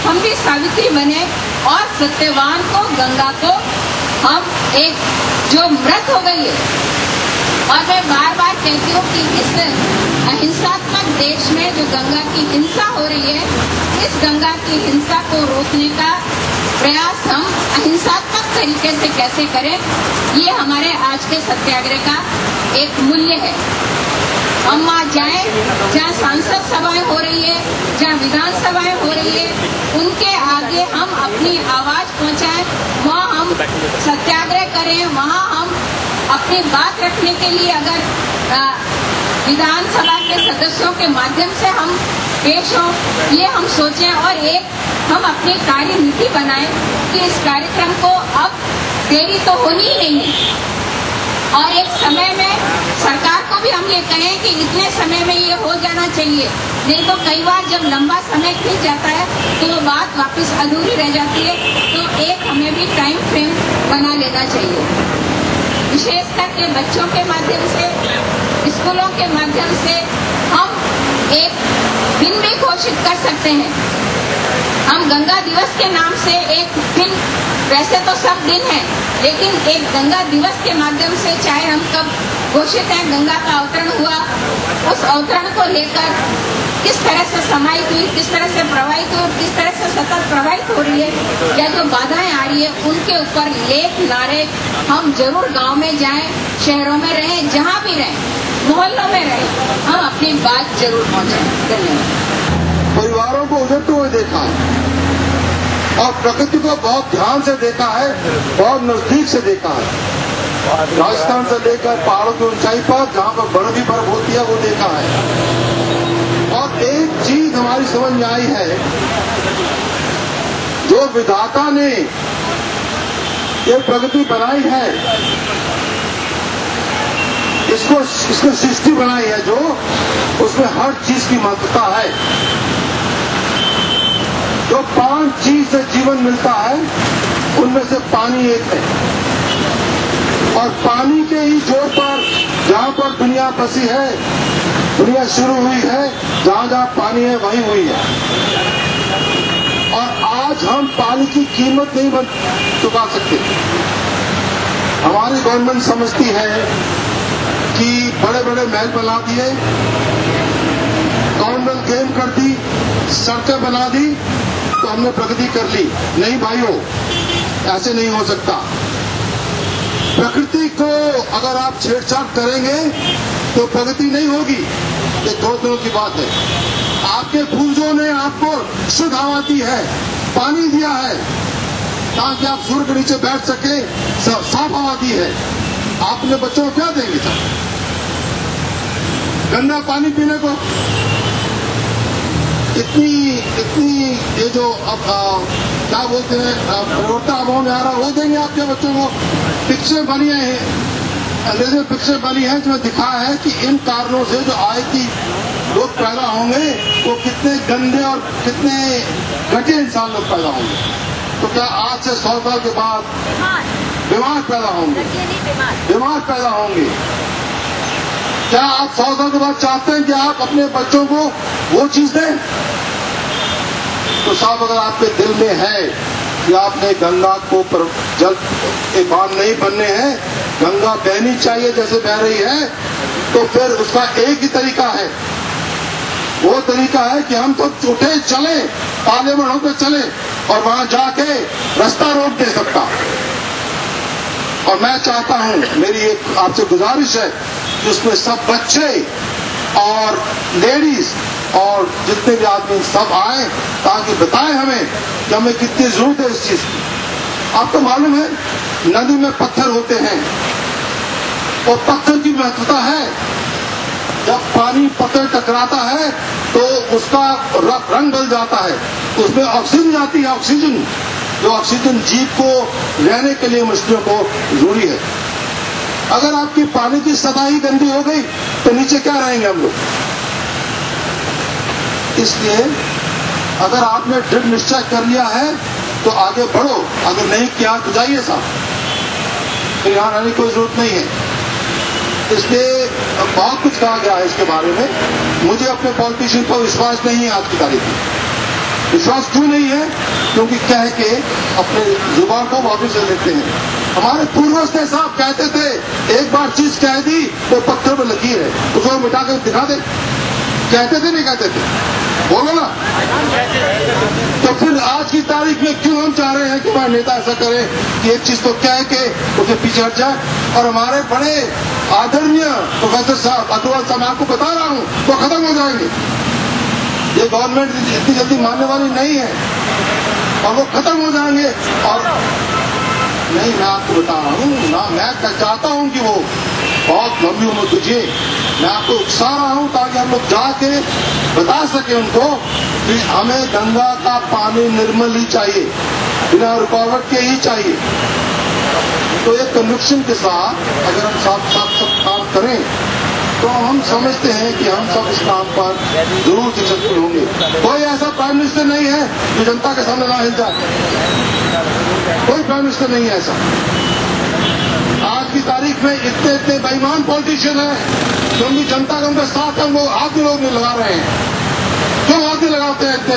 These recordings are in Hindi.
हम भी सावित्री बने और सत्यवान को, गंगा को हम एक जो मृत हो गई है। और मैं बार बार कहती हूँ कि इस अहिंसात्मक देश में जो गंगा की हिंसा हो रही है, इस गंगा की हिंसा को रोकने का प्रयास हम अहिंसात्मक तरीके से कैसे करें, ये हमारे आज के सत्याग्रह का एक मूल्य है। हम वहाँ जाएं जहाँ सांसद सभाएं हो रही है, जहाँ विधानसभाएं हो रही है, उनके आगे हम अपनी आवाज पहुंचाएं, वहाँ हम सत्याग्रह करें, वहाँ हम अपनी बात रखने के लिए अगर विधानसभा के सदस्यों के माध्यम से हम पेश हों, ये हम सोचें और एक हम अपनी कार्यनीति बनाएं कि इस कार्यक्रम को अब देरी तो होनी ही नहीं है और एक समय में सरकार को भी हम ये कहें कि इतने समय में ये हो जाना चाहिए। नहीं तो कई बार जब लंबा समय खींच जाता है तो वो बात वापस अधूरी रह जाती है। तो एक हमें भी टाइम फ्रेम बना लेना चाहिए, विशेषकर के बच्चों के माध्यम से, स्कूलों के माध्यम से हम एक दिन भी घोषित कर सकते हैं। हम गंगा दिवस के नाम से एक दिन, वैसे तो सब दिन है, लेकिन एक गंगा दिवस के माध्यम से चाहे हम कब घोषित है गंगा का अवतरण हुआ, उस अवतरण को लेकर किस तरह से समाहित हुई, किस तरह से प्रवाहित हुई, किस तरह से सतत प्रवाहित हो रही है, या जो बाधाएं आ रही है उनके ऊपर लेख नारे हम जरूर गांव में जाएं, शहरों में रहें, जहां भी रहें, मोहल्लों में रहें, हम अपनी बात जरूर पहुंचाएं। धन्यवाद। परिवारों को उजड़ते हुए देखा है और प्रकृति को बहुत ध्यान से देखा है, बहुत नजदीक से देखा है। राजस्थान से लेकर पहाड़ों की ऊंचाई पर जहां पर बर्फ ही बर्फ होती है वो देखा है। और एक चीज हमारी समझ में आई है, जो विधाता ने ये प्रकृति बनाई है, इसको सृष्टि बनाई है, जो उसमें हर चीज की महत्वता है। जो 5 चीज से जीवन मिलता है उनमें से पानी एक है और पानी के ही जोर पर जहां पर दुनिया बसी है, दुनिया शुरू हुई है, जहां जहां पानी है वहीं हुई है। और आज हम पानी की कीमत नहीं चुका सकते। हमारी गवर्नमेंट समझती है कि बड़े बड़े महल बना दिए, कॉमनवेल्थ गेम कर दी, सड़कें बना दी तो हमने प्रगति कर ली। नहीं भाइयों, ऐसे नहीं हो सकता। प्रकृति को अगर आप छेड़छाड़ करेंगे तो प्रगति नहीं होगी। ये 2 दिनों की बात है। आपके पूर्वजों ने आपको शुद्ध हवा दी है, पानी दिया है ताकि आप सूर्य के नीचे बैठ सके, साफ हवा दी है। आपने बच्चों को क्या देंगे सर? गंदा पानी पीने को। इतनी ये जो अब क्या बोलते हैं परिवर्तन अभाव में आ रहा, वो देंगे आपके बच्चों को। पिक्चर बनी है, अंग्रेजी में पिक्चर बनी है जिसमें दिखाया है कि इन कारणों से जो आए की लोग पैदा होंगे वो कितने गंदे और कितने घटिया इंसान लोग पैदा होंगे। तो क्या आज से 100 साल के बाद बीमार पैदा होंगे? बीमार पैदा होंगे। क्या आप 100 साल के बाद चाहते हैं कि आप अपने बच्चों को वो चीज दें? तो साहब, अगर आपके दिल में है कि आपने गंगा को जल के बांध नहीं बनने हैं, गंगा बहनी चाहिए जैसे बह रही है, तो फिर उसका एक ही तरीका है। वो तरीका है कि हम तो उठे चले, पार्लियामेंट होकर चले और वहां जाके रास्ता रोक दे सकता। और मैं चाहता हूं, मेरी एक आपसे गुजारिश है कि उसमें सब बच्चे और लेडीज और जितने भी आदमी सब आए ताकि बताएं हमें कि हमें कितनी जरूरत है इस चीज की। आपको मालूम है नदी में पत्थर होते हैं और पत्थर की महत्वता है। जब पानी पत्थर टकराता है तो उसका रंग बदल जाता है, उसमें ऑक्सीजन जाती है। ऑक्सीजन, जो ऑक्सीजन जीव को रहने के लिए मछलियों को जरूरी है। अगर आपकी पानी की सतह ही गंदी हो गई तो नीचे क्या रहेंगे हम लोग? इसलिए अगर आपने दृढ़ निश्चय कर लिया है तो आगे बढ़ो, अगर नहीं किया तो जाइए साहब, फिर यहां रहने की कोई जरूरत नहीं है। इसलिए बहुत कुछ कहा गया है इसके बारे में। मुझे अपने पॉलिटिशियन पर विश्वास नहीं है आज की तारीख में। विश्वास क्यों नहीं है? क्योंकि कह के अपने जुबान को वापस ले लेते हैं। हमारे पूर्वज थे साहब, कहते थे एक बार चीज कह दी वो पत्थर पर लकीर है, उसको मिटा के दिखा दे। कहते थे नहीं कहते थे? बोलो ना। तो फिर आज की तारीख में क्यों हम चाह रहे हैं कि हमारे नेता ऐसा करे कि एक चीज तो कह के उसे पीछे हट जाए? और हमारे बड़े आदरणीय प्रोफेसर साहब अग्रवाल साहब, मैं आपको बता रहा हूं, वो खत्म हो जाएंगे। ये गवर्नमेंट इतनी जल्दी मानने वाली नहीं है और वो खत्म हो जाएंगे। और नहीं, मैं आपको बता रहा हूँ ना, मैं चाहता हूँ कि वो बहुत लंबी उम्र तुझे, मैं आपको उकसा रहा हूँ ताकि हम लोग जाके बता सके उनको कि हमें गंगा का पानी निर्मल ही चाहिए, बिना रुकावट के ही चाहिए। तो एक कन्विक्शन के साथ अगर हम साथ साथ सब काम करें तो हम समझते हैं कि हम सब इस काम पर जरूर सक्सेसफुल होंगे। कोई ऐसा प्राइम मिनिस्टर नहीं है जो जनता के सामने ना हिल जाए, कोई प्राइम मिनिस्टर नहीं है ऐसा। आज की तारीख में इतने इतने बेईमान पॉलिटिशियन हैं क्योंकि जनता का उनका साथ है, वो हाथ भी लोग नहीं लगा रहे हैं। क्यों हाथ नहीं लगाते हैं इतने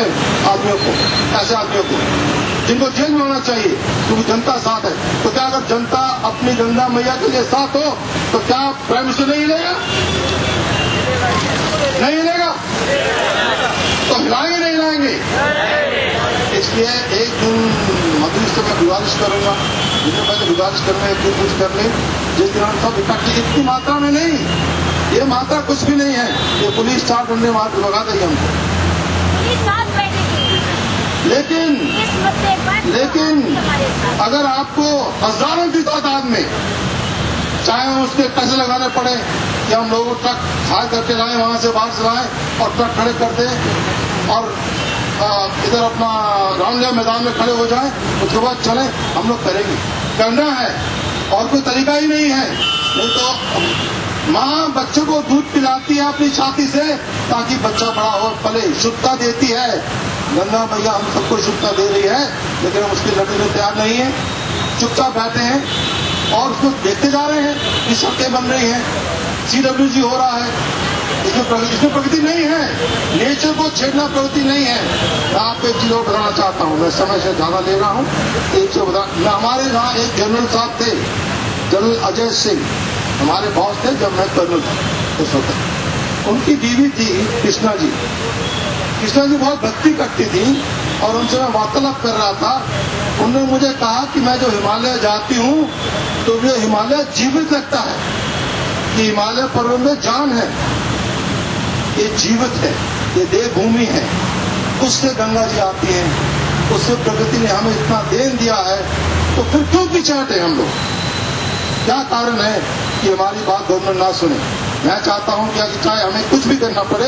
आदमियों को, ऐसे आदमियों को जिनको जेल में होना चाहिए क्योंकि जनता साथ है? तो क्या अगर जनता अपनी गंगा मैया के लिए साथ हो तो क्या प्राइम मिनिस्टर नहीं हिलेगा? नहीं हिलेगा तो हिलाएंगे नहीं हिलाएंगे? इसलिए एक दिन मंत्री से मैं गुजारिश करूंगा, जिन्हें मैं गुजारिश करने एक दिन कुछ कर ले, जिस दिन हम सब इकट्ठे, इतनी मात्रा में नहीं, ये मात्रा कुछ भी नहीं है, ये पुलिस 4 डंडे मार के भगा देगी हमको। लेकिन अगर आपको हजारों की तादाद में, चाहे हम उसके पैसे लगाने पड़े कि हम लोगों को ट्रक हार करके लाएं, वहां से बाहर से लाएं और ट्रक खड़े कर दें और इधर अपना रामलीला मैदान में खड़े हो जाएं, उसके बाद चलें, हम लोग करेंगे, करना है और कोई तरीका ही नहीं है। नहीं तो माँ बच्चों को दूध पिलाती है अपनी छाती से ताकि बच्चा बड़ा हो, पले, शुद्धता देती है। गंगा मैया हम सबको शुद्धता दे रही है, लेकिन हम उसके लड़ने में तैयार नहीं है, चुपचाप बैठे हैं और उसको देखते जा रहे हैं कि सड़कें बन रही हैं, CWG हो रहा है, इसमें प्रगति नहीं है। नेचर को छेड़ना प्रगति नहीं है। मैं आपको एक चीज और बताना चाहता हूँ, मैं समय से ज्यादा ले रहा हूँ, एक चीज बता, हमारे यहाँ एक जनरल साहब थे, जनरल अजय सिंह, हमारे बॉस थे जब मैं कर्नल था उस वक्त। उनकी बीवी थी कृष्णा जी। कृष्णा जी बहुत भक्ति करती थी और उनसे मैं वार्तालाप कर रहा था। उन्होंने मुझे कहा कि मैं जो हिमालय जाती हूँ तो ये हिमालय जीवित लगता है, कि हिमालय पर्वत में जान है, ये जीवित है, ये देवभूमि है, उससे गंगा जी आती है, उससे प्रकृति ने हमें इतना देन दिया है, तो फिर क्यों पीछे हटे हम लोग? क्या कारण है कि हमारी बात गवर्नमेंट ना सुने? मैं चाहता हूं कि चाहे हमें कुछ भी करना पड़े,